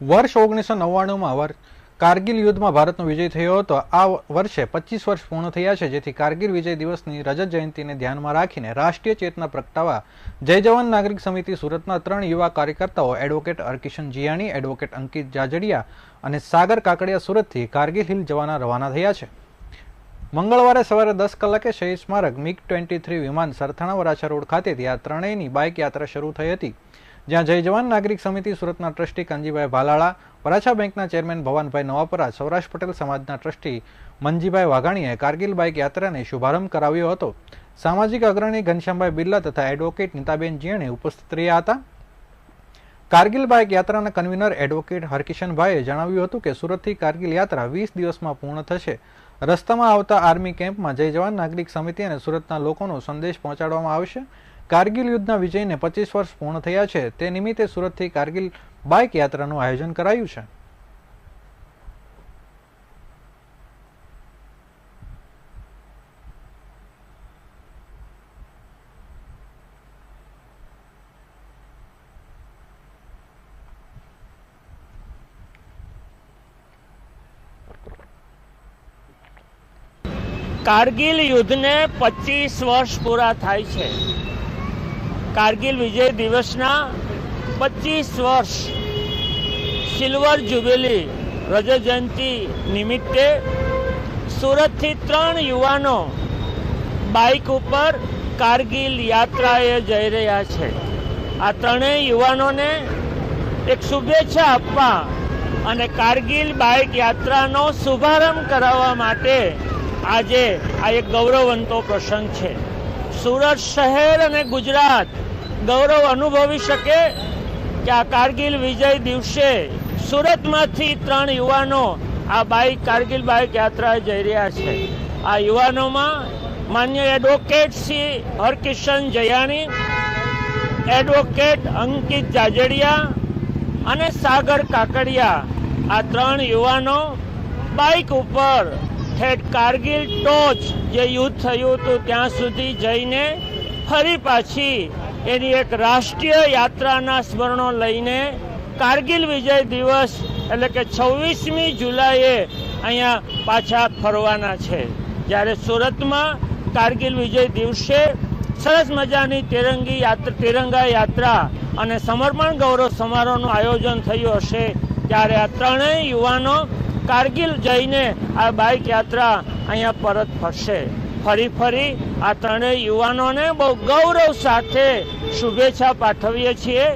વર્ષ 1999 કારગિલ યુદ્ધમાં ભારતનો વિજય થયો હતો। આ વર્ષે 25 વર્ષ પૂર્ણ થયા છે, જેથી કારગિલ વિજય દિવસની રજત જયંતિને ધ્યાનમાં રાખીને રાષ્ટ્રીય ચેતના પ્રગટાવવા જય જવાન નાગરિક સમિતિ સુરતના 3 યુવા કાર્યકર્તાઓ એડવોકેટ હરકિશન જીયાણી, એડવોકેટ અંકિત જાજડિયા અને સાગર કાકડિયા સુરતથી કારગિલ હિલ જવાના રવાના થયા છે। મંગળવારે સવારે 10 કલાકે શહીદ સ્મારક MiG-23 વિમાન સરથાણા વરાછા રોડ ખાતેથી આ ત્રણેયની બાઇક યાત્રા શરૂ થઈ હતી, જ્યાં જય જવાન નાગરિક સમિતિ સુરતના ટ્રસ્ટી કાનજીભાઈ ભાલાળા, વરાછા બેંકના ચેરમેન ભવાનભાઈ નવાપરા, સૌરાષ્ટ્ર પટેલ સમાજના ટ્રસ્ટી મંજીભાઈ વાઘાણીએ કારગિલ બાઇક યાત્રાને શુભારંભ કરાવ્યો હતો। સામાજિક અગ્રણી ઘનશ્યામભાઈ બિરલા તથા એડવોકેટ નીતાબેન જીયાણી ઉપસ્થિત રહ્યા હતા। કારગિલ બાઇક યાત્રાના કન્વીનર એડવોકેટ હરકિશનભાઈએ જણાવ્યું હતું કે સુરતથી કારગિલ યાત્રા 20 દિવસમાં પૂર્ણ થશે। રસ્તામાં આવતા આર્મી કેમ્પમાં જય જવાન નાગરિક સમિતિ અને સુરતના લોકોનો સંદેશ પહોંચાડવામાં આવશે। કારગિલ યુદ્ધના વિજયને 25 વર્ષ પૂર્ણ થયા છે, તે નિમિત્તે સુરતથી કારગિલ બાઇક યાત્રાનું આયોજન કરાયું છે। કારગિલ યુદ્ધને 25 વર્ષ પૂરા થાય છે। કારગિલ વિજય દિવસના 25 વર્ષ સિલ્વર જ્યુબિલી રજત જયંતિ નિમિત્તે સુરતથી 3 યુવાનો બાઇક ઉપર કારગિલ યાત્રાએ જઈ રહ્યા છે। આ ત્રણેય યુવાનોને એક શુભેચ્છા આપવા અને કારગિલ બાઇક યાત્રાનો શુભારંભ કરાવવા માટે આજે આ એક ગૌરવવંતો પ્રસંગ છે। સુરત શહેર અને ગુજરાત ગૌરવ અનુભવી શકે કે આ કારગિલ વિજય દિવસે સુરતમાંથી 3 યુવાનો આ કારગિલ બાઇક યાત્રાએ જઈ રહ્યા છે। આ યુવાનોમાં માન્ય એડવોકેટ શ્રી હરકિશન જીયાણી, એડવોકેટ અંકિત જાજડિયા અને સાગર કાકડિયા, આ 3 યુવાનો બાઇક ઉપર ઠેઠ કારગિલ ટોચ જે યુદ્ધ થયું હતું ત્યાં સુધી જઈને ફરી પાછી એની એક રાષ્ટ્રીય યાત્રાના સ્મરણો લઈને કારગિલ વિજય દિવસ એટલે કે 26મી જુલાઈએ અહીંયા પાછા ફરવાના છે। જ્યારે સુરતમાં કારગિલ વિજય દિવસે સરસ મજાની તિરંગા યાત્રા અને સમર્પણ ગૌરવ સમારોહનું આયોજન થયું હશે, ત્યારે આ ત્રણેય યુવાનો કારગિલ જઈને આ બાઇક યાત્રા અહીંયા પરત ફરશે। ફરી આ ત્રણેય યુવાનોને બહુ ગૌરવ સાથે શુભેચ્છા પાઠવીએ છીએ।